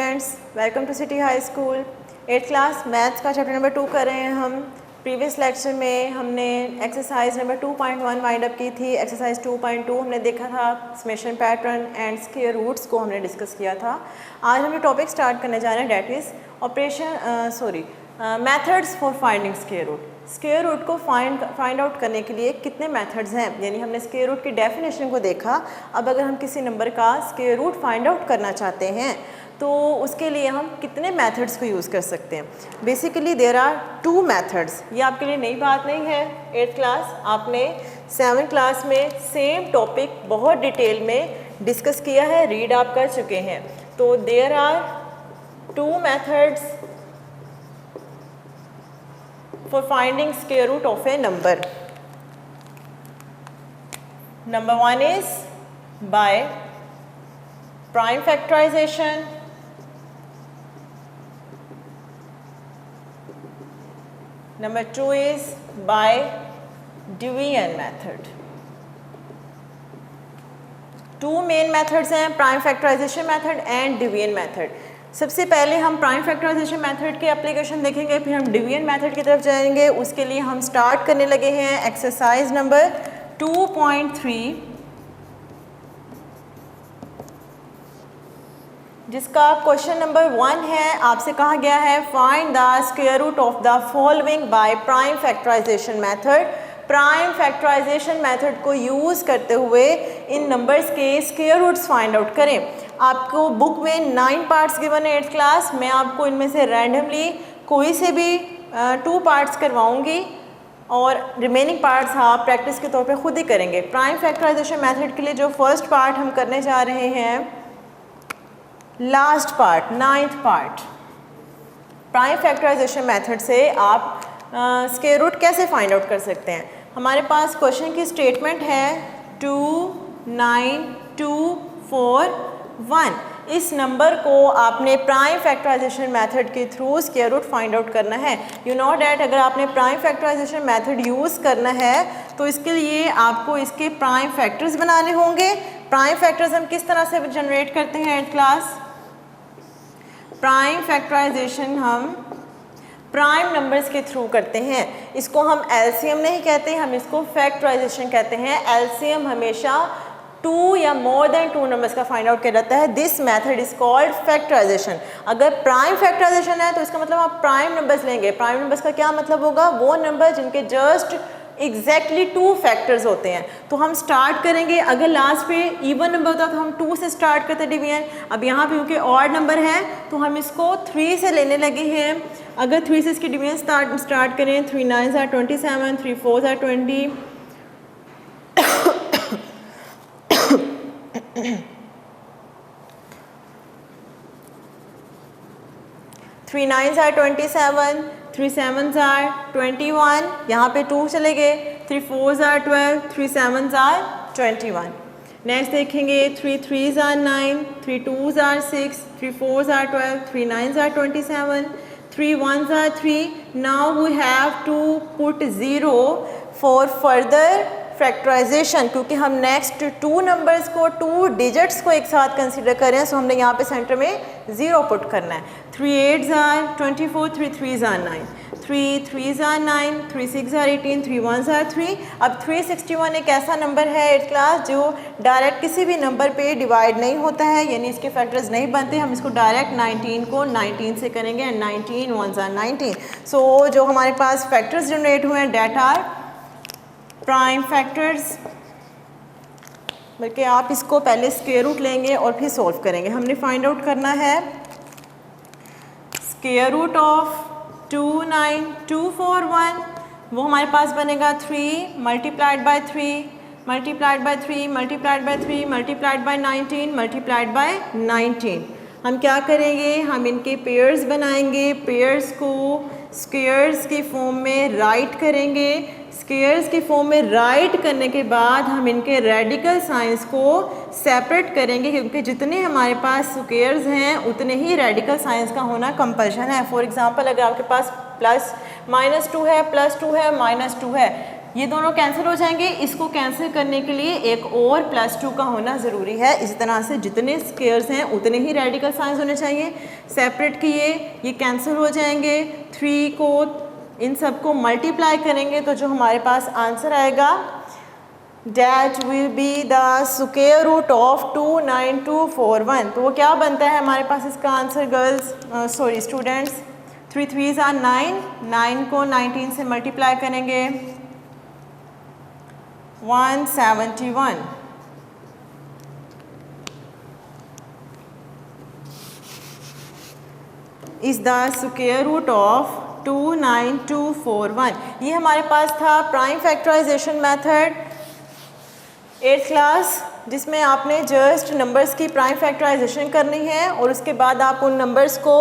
Students, welcome to City High School. 8th class maths का chapter number 2 कर रहे हैं हम। प्रीवियस लेक्चर में हमने एक्सरसाइज नंबर 2.1 वाइंड अप की थी। एक्सरसाइज 2.2 हमने देखा था, summation pattern and square roots को हमने डिस्कस किया था। आज हम ये टॉपिक स्टार्ट करने जा रहे हैं, that is methods for finding square root. Square root को फाइंड आउट करने के लिए कितने मेथड्स हैं, यानी हमने स्क्वायर रूट की डेफिनेशन को देखा। अब अगर हम किसी नंबर का स्क्वायर रूट फाइंड आउट करना चाहते हैं तो उसके लिए हम कितने मेथड्स को यूज़ कर सकते हैं। Basically there are 2 methods. ये आपके लिए नई बात नहीं है। 8th क्लास आपने 7th क्लास में सेम टॉपिक बहुत डिटेल में डिस्कस किया है, रीड आप कर चुके हैं। तो there are 2 methods for finding square root of a number. Number 1 is by prime factorization. Number 2 is by division method. 2 main methods हैं, prime factorization method and division method. सबसे पहले हम प्राइम फैक्टराइजेशन मेथड के application देखेंगे, फिर हम division method की तरफ जाएंगे। उसके लिए हम स्टार्ट करने लगे हैं एक्सरसाइज नंबर 2.3, जिसका क्वेश्चन नंबर 1 है। आपसे कहा गया है find the square root of the following by prime factorisation method. Prime factorisation method को यूज़ करते हुए इन नंबर्स के स्क्वायर रूट्स फाइंड आउट करें। आपको बुक में 9 पार्ट्स गिवन है 8th क्लास। मैं आपको इनमें से रैंडमली कोई से भी 2 पार्ट्स करवाऊंगी और रिमेनिंग पार्ट्स आप प्रैक्टिस के तौर पे खुद ही करेंगे। प्राइम फैक्टराइजेशन मेथड के लिए जो फर्स्ट पार्ट हम करने जा रहे हैं, last part 9th part. Prime factorisation method से आप स्क्वायर रूट कैसे फाइंड आउट कर सकते हैं। हमारे पास क्वेश्चन की स्टेटमेंट है 2 9 2 4 1। इस नंबर को आपने प्राइम फैक्टराइजेशन मेथड के through square root find out करना है। यू नो डैट अगर आपने प्राइम फैक्टराइजेशन मेथड यूज़ करना है तो इसके लिए आपको इसके प्राइम फैक्टर्स बनाने होंगे। प्राइम फैक्टर्स हम किस तरह से जनरेट करते हैं 8th क्लास? प्राइम फैक्टराइजेशन हम प्राइम नंबर्स के थ्रू करते हैं। इसको हम एलसीएम नहीं कहते, हम इसको फैक्टराइजेशन कहते हैं। एलसीएम हमेशा 2 या मोर देन 2 नंबर्स का फाइंड आउट किया जाता है। This method is called factorisation. अगर प्राइम फैक्टराइजेशन है तो इसका मतलब आप प्राइम नंबर्स लेंगे। प्राइम नंबर्स का क्या मतलब होगा? वो नंबर जिनके जस्ट एग्जैक्टली 2 फैक्टर्स होते हैं। तो हम स्टार्ट करेंगे, अगर लास्ट पे इवन नंबर होता तो हम 2 से स्टार्ट करते डिवीजन। अब यहाँ पे क्योंकि ऑड नंबर है तो हम इसको 3 से लेने लगे हैं। अगर 3 से इसकी डिवीजन स्टार्ट करें, 3 9s are 27, 3 4s are 20, 3 9s are 27, 3 7s are 21, यहाँ पे 2 चले गए, 3 4s are 12, 3 7s are 21। Next देखेंगे 3 3s are 9, 3 2s are 6, 3 4s are 12, 3 9s are 27, 3 1s are 3। Now we have to put 0 for further factorisation, क्योंकि हम next 2 numbers को 2 digits को एक साथ कंसीडर करें, सो हमने यहाँ पे सेंटर में 0 पुट करना है। 3 8s are 24, 3 3s are 9, 3 3s are 9, 3 6s are 18, 3 1s are 3। अब 361 एक ऐसा नंबर है 8th क्लास जो डायरेक्ट किसी भी नंबर पे डिवाइड नहीं होता है, यानी इसके फैक्टर्स नहीं बनते। हम इसको डायरेक्ट 19 को 19 से करेंगे एंड 19 1s are 19। सो जो हमारे पास फैक्टर्स जनरेट हुए हैं डेट आर प्राइम फैक्टर्स। बल्कि आप इसको पहले स्क्वायर रूट लेंगे और फिर सॉल्व करेंगे। हमने फाइंड आउट करना है स्क्वायर रूट ऑफ 2 9 2 4 1। वो हमारे पास बनेगा 3 multiplied by 3 multiplied by 3 multiplied by 3 multiplied by 19 multiplied by 19। हम क्या करेंगे? हम इनके पेयर्स बनाएंगे। पेयर्स को स्क्वायर्स की फॉर्म में राइट करेंगे। स्क्वायर्स की फॉर्म में राइट करने के बाद हम इनके रेडिकल साइंस को सेपरेट करेंगे, क्योंकि जितने हमारे पास स्क्वायर्स हैं उतने ही रेडिकल साइंस का होना कंपल्शन है। फॉर एग्जांपल अगर आपके पास -2 है, +2 है, -2 है, ये दोनों कैंसिल हो जाएंगे। इसको कैंसिल करने के लिए एक और +2 का होना ज़रूरी है। इसी तरह से जितने स्क्वायर्स हैं उतने ही रेडिकल साइंस होने चाहिए। सेपरेट किए, ये कैंसिल हो जाएंगे, 3 को इन सबको मल्टीप्लाई करेंगे तो जो हमारे पास आंसर आएगा that will be the square root of 29241। तो वो क्या बनता है हमारे पास इसका answer girls, sorry students, 3 3s are 9, 9 को 19 से मल्टीप्लाई करेंगे 171 is the square root of 29241। ये हमारे पास था prime factorisation method 8th class, जिसमें आपने जस्ट नंबर्स की प्राइम फैक्टराइजेशन करनी है और उसके बाद आप उन नंबर्स को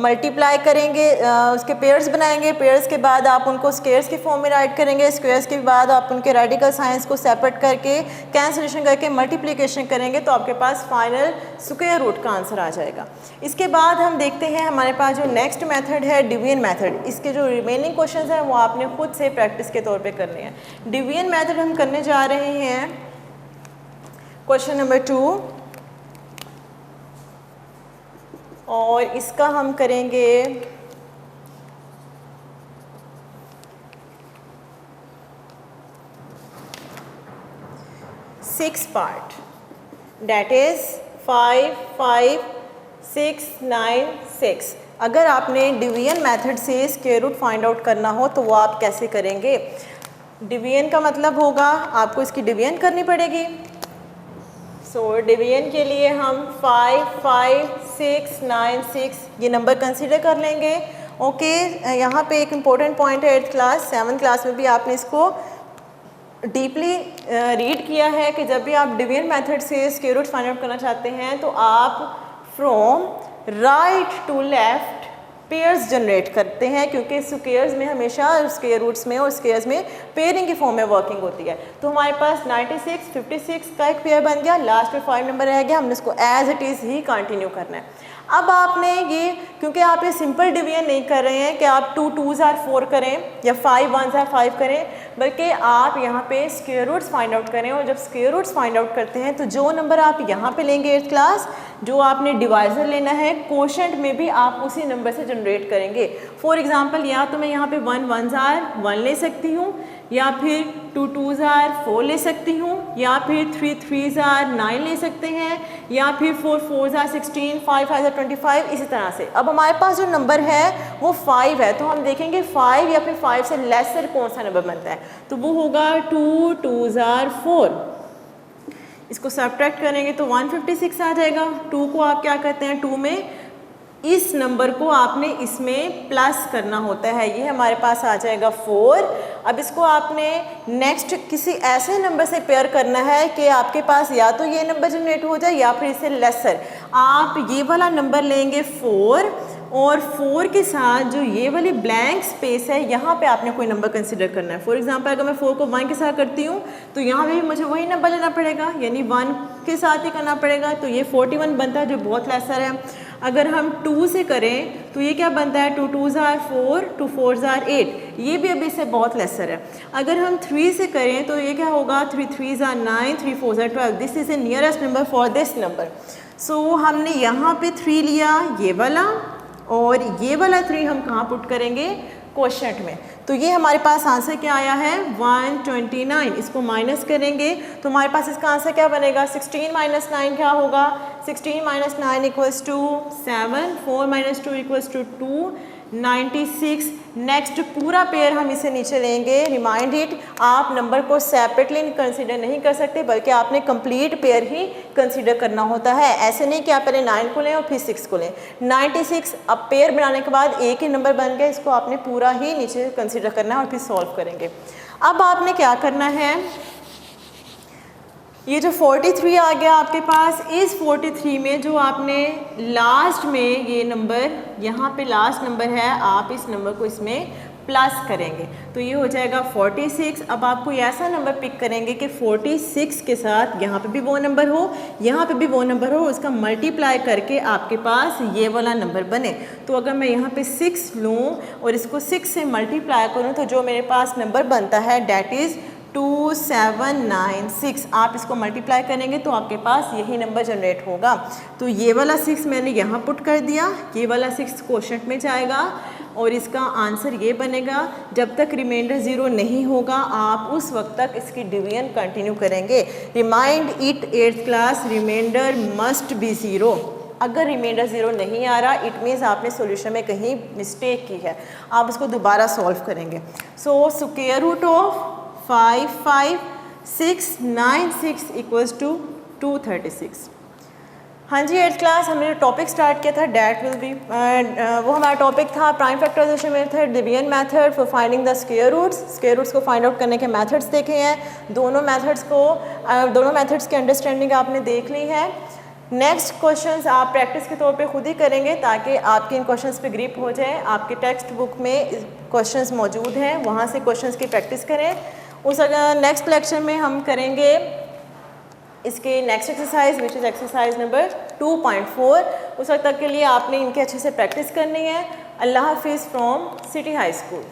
मल्टीप्लाई करेंगे, उसके पेयर्स बनाएंगे, पेयर्स के बाद आप उनको स्क्वायर्स के फॉर्म में राइट करेंगे, स्क्वायर्स के बाद आप उनके रेडिकल साइंस को सेपरेट करके कैंसिलेशन करके मल्टीप्लिकेशन करेंगे तो आपके पास फाइनल स्क्वायर रूट का आंसर आ जाएगा। इसके बाद हम देखते हैं हमारे पास जो नेक्स्ट मेथड है डिवीजन मेथड। इसके जो रिमेनिंग क्वेश्चंस हैं वो आपने खुद से प्रैक्टिस के तौर पे करने हैं। डिवीजन मेथड हम करने जा रहे हैं क्वेश्चन नंबर 2 और इसका हम करेंगे 6 पार्ट, डेट इज 5 5 6 9 6। अगर आपने डिवीजन मेथड से स्क्वायर रूट फाइंड आउट करना हो तो वो आप कैसे करेंगे? डिवीजन का मतलब होगा आपको इसकी डिवीजन करनी पड़ेगी। सो डिवीजन के लिए हम 5 5 6 9 6 ये नंबर कंसीडर कर लेंगे। ओके, यहाँ पे एक इम्पोर्टेंट पॉइंट है 8th क्लास 7th क्लास में भी आपने इसको डीपली रीड किया है कि जब भी आप डिवीजन मेथड से स्क्वायर रूट फाइंड आउट करना चाहते हैं तो आप from right to left pairs generate करते हैं, क्योंकि स्क्वायर्स में हमेशा स्क्वायर रूट्स में और स्क्वायर्स में पेयरिंग की फॉर्म में वर्किंग होती है। तो हमारे पास 96 56 का एक पेयर बन गया, लास्ट में 5 नंबर रह गया, हमने इसको एज इट इज़ ही कंटिन्यू करना है। अब आपने ये, क्योंकि आप ये सिंपल डिवीजन नहीं कर रहे हैं कि आप 2 2s are 4 करें या 5 1s are 5 करें, बल्कि आप यहाँ पे स्क्वायर रूट्स फाइंड आउट करें। और जब स्क्वायर रूट्स फाइंड आउट करते हैं तो जो नंबर आप यहाँ पे लेंगे 8th क्लास, जो आपने डिवाइजर लेना है, कोशेंट में भी आप उसी नंबर से जनरेट करेंगे। फॉर एग्जांपल, या तो मैं यहाँ पे 1 1s are 1 ले सकती हूँ, या फिर 2 2s are 4 ले सकती हूँ, या फिर 3 3s are 9 ले सकते हैं, या फिर 4 4s are 16, 5 5s are 25, इसी तरह से। अब हमारे पास जो नंबर है वो 5 है, तो हम देखेंगे 5 या फिर 5 से लेसर कौन सा नंबर बनता है, तो वो होगा 2 2s are 4। इसको सब्ट्रैक्ट करेंगे तो 156 आ जाएगा। 2 को आप क्या करते हैं, 2 में इस नंबर को आपने इसमें प्लस करना होता है, ये हमारे पास आ जाएगा 4। अब इसको आपने नेक्स्ट किसी ऐसे नंबर से पेयर करना है कि आपके पास या तो ये नंबर जनरेट हो जाए या फिर इससे लेसर। आप ये वाला नंबर लेंगे 4 और 4 के साथ जो ये वाली ब्लैंक स्पेस है यहाँ पे आपने कोई नंबर कंसिडर करना है। फॉर एग्जांपल, अगर मैं 4 को 1 के साथ करती हूँ तो यहाँ पे भी मुझे वही नंबर लेना पड़ेगा, यानी 1 के साथ ही करना पड़ेगा, तो ये 41 बनता है जो बहुत लेसर है। अगर हम 2 से करें तो ये क्या बनता है, 2 2s are 4, 2 4s are 8, ये भी अभी से बहुत लेसर है। अगर हम 3 से करें तो ये क्या होगा, 3 3s are 9, 3 4s are 12, this is a nearest number for this number. So हमने यहाँ पे 3 लिया ये वाला, और ये वाला 3 हम कहाँ पुट करेंगे, कोशेंट में। तो ये हमारे पास आंसर क्या आया है, 129। इसको माइनस करेंगे तो हमारे पास इसका आंसर क्या बनेगा, 16 - 9 क्या होगा, 16 - 9 equals to 7, 4 - 2 equals to 2, 96। Next पूरा पेयर हम इसे नीचे लेंगे। रिमाइंड इट, आप नंबर को सेपरेटली कंसीडर नहीं कर सकते, बल्कि आपने कंप्लीट पेयर ही कंसीडर करना होता है। ऐसे नहीं कि आप पहले 9 को लें और फिर 6 को लें। 96 अब पेयर बनाने के बाद एक ही नंबर बन गया, इसको आपने पूरा ही नीचे कंसीडर करना है और फिर सॉल्व करेंगे। अब आपने क्या करना है, ये जो 43 आ गया आपके पास, इस 43 में जो आपने लास्ट में ये नंबर यहाँ पे लास्ट नंबर है, आप इस नंबर को इसमें प्लस करेंगे तो ये हो जाएगा 46। अब आप कोई ऐसा नंबर पिक करेंगे कि 46 के साथ यहाँ पे भी वो नंबर हो, यहाँ पे भी वो नंबर हो, उसका मल्टीप्लाई करके आपके पास ये वाला नंबर बने। तो अगर मैं यहाँ पे 6 लूँ और इसको 6 से मल्टीप्लाई करूँ तो जो मेरे पास नंबर बनता है डैट इज़ 2796। आप इसको मल्टीप्लाई करेंगे तो आपके पास यही नंबर जनरेट होगा। तो ये वाला 6 मैंने यहाँ पुट कर दिया, ये वाला 6 क्वोशंट में जाएगा और इसका आंसर ये बनेगा। जब तक रिमाइंडर ज़ीरो नहीं होगा आप उस वक्त तक इसकी डिवीजन कंटिन्यू करेंगे। Remind it 8th class, reminder must be zero. अगर रिमाइंडर ज़ीरो नहीं आ रहा इट मीन्स आपने सॉल्यूशन में कहीं मिस्टेक की है, आप उसको दोबारा सॉल्व करेंगे। So square root of 55696 equals to 236। हाँ जी 8th क्लास हमने टॉपिक स्टार्ट किया था डैट विल बी, वो हमारा टॉपिक था prime factorisation method, division method for finding the square roots. Square roots को फाइंड आउट करने के मेथड्स देखे हैं। दोनों मेथड्स की अंडरस्टैंडिंग आपने देख ली है। नेक्स्ट क्वेश्चंस आप प्रैक्टिस के तौर पे खुद ही करेंगे ताकि आपके इन क्वेश्चंस पे ग्रिप हो जाए। आपके टेक्स्ट बुक में क्वेश्चंस मौजूद हैं, वहाँ से क्वेश्चंस की प्रैक्टिस करें। उस नेक्स्ट लेक्चर में हम करेंगे इसके next exercise which is exercise number 2.4। उस वक्त तक के लिए आपने इनके अच्छे से प्रैक्टिस करनी है। अल्लाह हाफिज़ फ्रॉम सिटी हाई स्कूल।